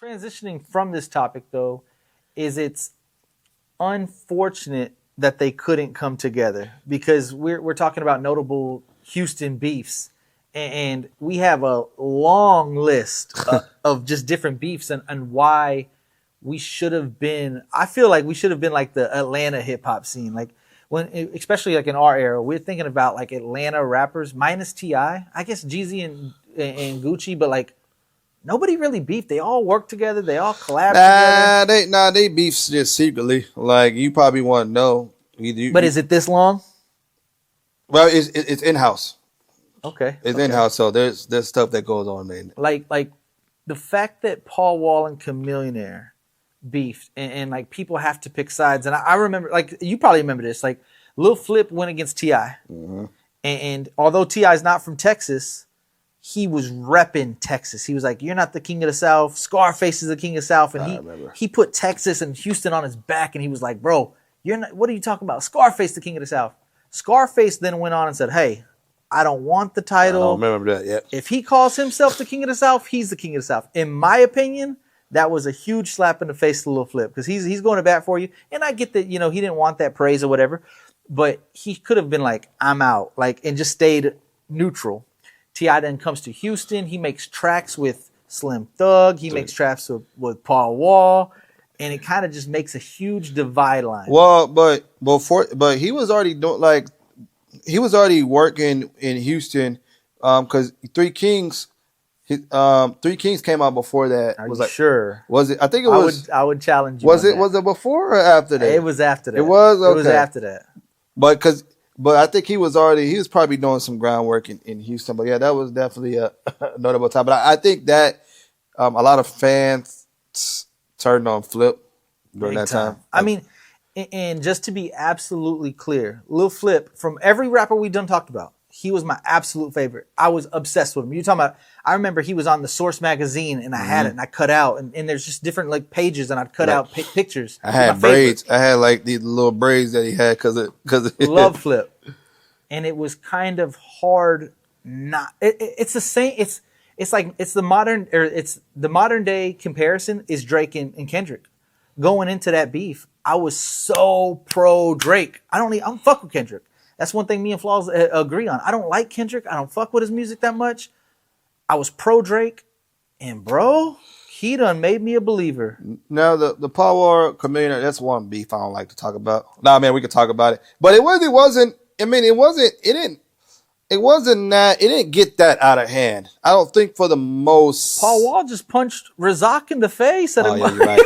Transitioning from this topic, though, is it's unfortunate that they couldn't come together because we're talking about notable Houston beefs, and we have a long list of just different beefs and why we should have been. I feel like we should have been like the Atlanta hip hop scene, like when, especially like in our era, we're thinking about like Atlanta rappers minus T.I. I guess Jeezy and Gucci, but like. Nobody really beefed. They all worked together. They all collabed together. They beefs just secretly. Like you probably want to know. But is it this long? Well, it's in house. Okay. It's in house. So there's stuff that goes on, man. Like the fact that Paul Wall and Chamillionaire beefed, and like people have to pick sides. And I remember, like you probably remember this. Like Lil Flip went against T.I. Mm-hmm. And although T.I. is not from Texas, he was repping Texas. He was like, "You're not the king of the South. Scarface is the king of the South." And he put Texas and Houston on his back, and he was like, "Bro, you're not. What are you talking about? Scarface, the king of the South." Scarface then went on and said, "Hey, I don't want the title. I don't remember that yet. If he calls himself the king of the South, he's the king of the South." In my opinion, that was a huge slap in the face to Lil Flip because he's going to bat for you. And I get that he didn't want that praise or whatever, but he could have been like, "I'm out," and just stayed neutral. T.I. then comes to Houston. He makes tracks with Slim Thug. He makes tracks with Paul Wall. And it kind of just makes a huge divide line. Well, but he was already working in Houston because Three Kings came out before that. Are you sure? Was it? I think it was. I would challenge you. Was it before or after that? It was after that. It was? Okay. It was after that. But I think he was probably doing some groundwork in Houston. But yeah, that was definitely a notable time. But I think that a lot of fans turned on Flip during that time. I mean, and just to be absolutely clear, Lil Flip, from every rapper we done talked about, he was my absolute favorite. I was obsessed with him. You're talking about, I remember he was on the Source magazine and I had it and I cut out and there's just different like pages and I'd cut out pictures. I had braids. I had like these little braids that he had because love Flip. And it was kind of hard not, it's the same. It's like, it's the modern day comparison is Drake and Kendrick. Going into that beef, I was so pro Drake. I don't fuck with Kendrick. That's one thing me and Flaws agree on. I don't like Kendrick. I don't fuck with his music that much. I was pro Drake, and bro, he done made me a believer. Now the Paul Wall Chamillionaire, that's one beef I don't like to talk about. Nah, man, we could talk about it, but it wasn't. I mean, it didn't get that out of hand. I don't think for the most. Paul Wall just punched Razak in the face at him. Yeah, you're right.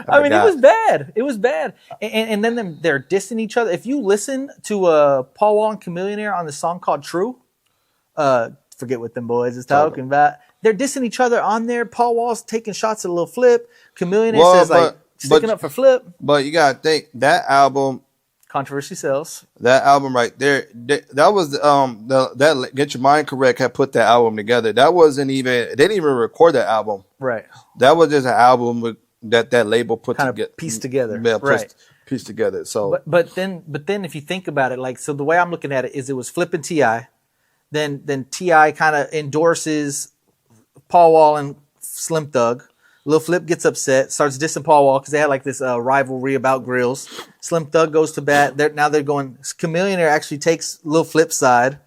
I mean, it was bad. It was bad. And then they're dissing each other. If you listen to Paul Wall and Chamillionaire on the song called True, forget what them boys is talking about. They're dissing each other on there. Paul Wall's taking shots at a Lil Flip. Chamillionaire says sticking up for Flip. But you gotta think that album. Controversy sells. That album right there, that was that Get Your Mind Correct had put that album together. That wasn't even, they didn't even record that album. Right. That was just an album with that label put kind together. Of pieced together. Yeah, right. Pieced together. So but then if you think about it, like, so the way I'm looking at it is it was Flip and T.I. Then T.I. kind of endorses Paul Wall and Slim Thug. Lil Flip gets upset, starts dissing Paul Wall because they had like this rivalry about grills. Slim Thug goes to bat. Now they're going. Chamillionaire actually takes Lil Flip's side,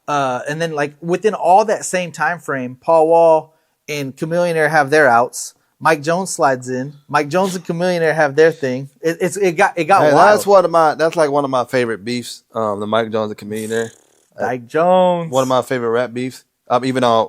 and then like within all that same time frame, Paul Wall and Chamillionaire have their outs. Mike Jones slides in. Mike Jones and Chamillionaire have their thing. It got wild. That's like one of my favorite beefs. The Mike Jones and Chamillionaire. Mike Jones. One of my favorite rap beefs. Even though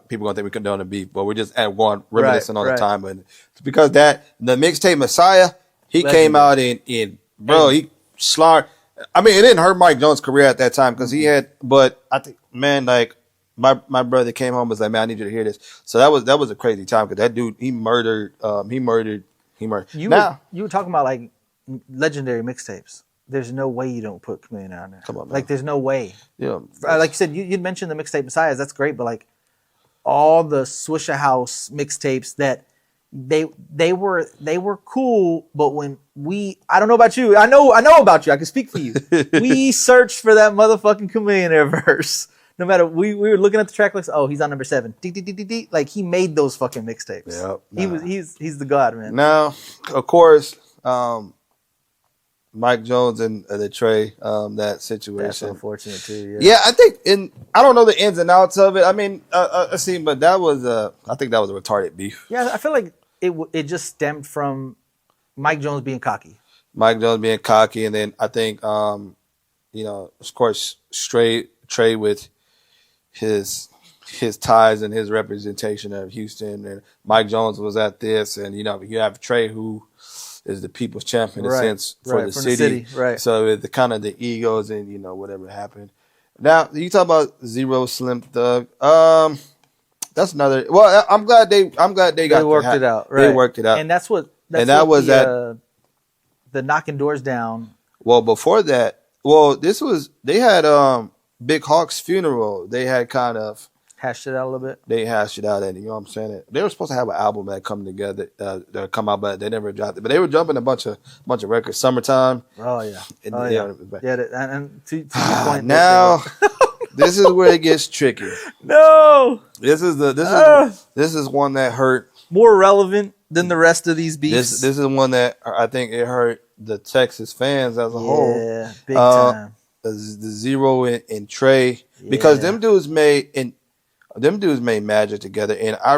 people gonna think we condone the beef, but we're just at one reminiscing all the time. But it's because the mixtape Messiah, he came out in bro, he slaughtered. I mean, it didn't hurt Mike Jones' career at that time because he had. But I think, man, like my brother came home and was like, man, I need you to hear this. So that was a crazy time because that dude he murdered. You were talking about like legendary mixtapes. There's no way you don't put Chamillionaire on there. Come on, man. Like, there's no way. Yeah. Like you said, you'd mentioned the mixtape Messiahs. That's great, but like all the Swisher House mixtapes that they were cool, but when I don't know about you. I know about you. I can speak for you. We searched for that motherfucking Chamillionaire verse No matter we were looking at the track list. Oh, he's on number 7. Like he made those fucking mixtapes. Yep. He's the god, man. Now, of course, Mike Jones and the Trae that situation. That's unfortunate too. Yeah, I think I don't know the ins and outs of it. I mean, I see, but that was I think that was a retarded beef. Yeah, I feel like it just stemmed from Mike Jones being cocky. Mike Jones being cocky, and then I think of course, Trae with his ties and his representation of Houston, and Mike Jones was at this, and you have Trae who is the people's champion in a sense for the city. Right. So the kind of the egos and whatever happened. Now you talk about Zero Slim Thug. That's another. Well, I'm glad they worked it out. Right. They worked it out, and that was the knocking doors down. Well, before that, they had Big Hawk's funeral. They had kind of hashed it out a little bit. They hashed it out, and you know what I'm saying. They were supposed to have an album that come together, that come out, but they never dropped it. But they were jumping a bunch of records. Summertime. Oh yeah. And to your point, now this is where it gets tricky. No, this is one that hurt. More relevant than the rest of these beefs. This is one that I think it hurt the Texas fans as a whole. Yeah, big time. The Zero and Trae, because them dudes made magic together, and I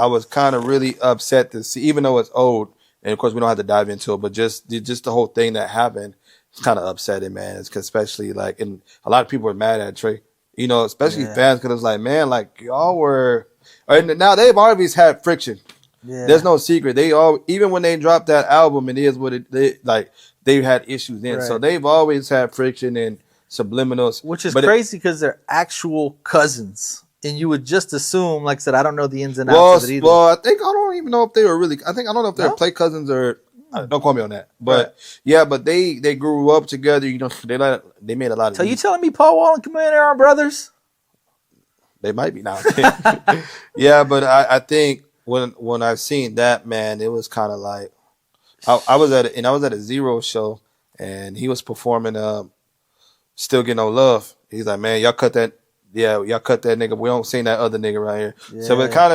was kind of really upset to see, even though it's old, and of course we don't have to dive into it, but just the whole thing that happened, it's kind of upsetting, man. It's especially and a lot of people were mad at Trae, especially fans, because it's like, man, like y'all were, and now they've always had friction. Yeah. There's no secret. Even when they dropped that album, it is what they've had issues in. Right. So they've always had friction and subliminals. Which is crazy because they're actual cousins. And you would just assume, like I said, I don't know the ins and outs of it either. Well, I don't even know if they were really, I don't know if they were play cousins or, don't call me on that. But but they grew up together, they made a lot of. So you telling me Paul Wall and Commander are brothers? They might be now. Yeah, but I think when I've seen that, man, it was kind of like, I was at a Zero show, and he was performing Still Get No Love. He's like, man, y'all cut that nigga. We don't see that other nigga right here. Yeah. So it kind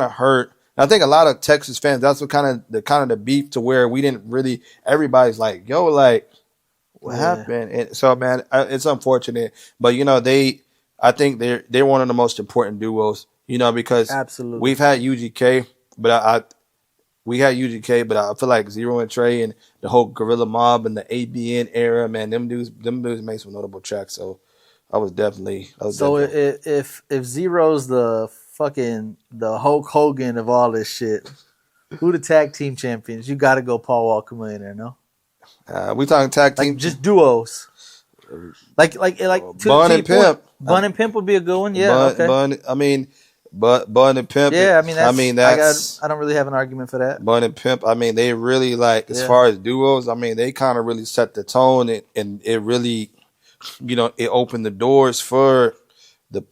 of hurt. And I think a lot of Texas fans, that's what kind of the beef, to where we didn't really, everybody's like, yo, like, what happened? And so, man, it's unfortunate, but I think they're one of the most important duos, because absolutely we've had UGK, but we had UGK, but I feel like Zero and Trae and the whole Gorilla Mob and the ABN era, man, them dudes made some notable tracks. So if Zero's the Hulk Hogan of all this shit, who the tag team champions? You got to go Paul Walker in there, no? We talking tag team, just duos. Like Bun and Pimp. Bun and Pimp would be a good one. Yeah, Bun and Pimp. Yeah, I don't really have an argument for that. Bun and Pimp. I mean, they really as far as duos. I mean, they kind of really set the tone, and it really, it opened the doors for the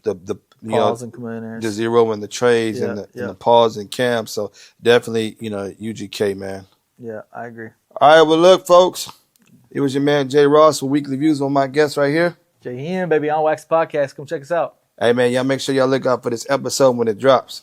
Pauls and Commanders, the Zero and the Traes and the Pauls and Cam. So definitely, UGK, man. Yeah, I agree. All right, well, look, folks, it was your man Jay Ross with Weekly Views on my guest right here. J.Hen, baby, on Wax Podcast. Come check us out. Hey, man, y'all make sure y'all look out for this episode when it drops.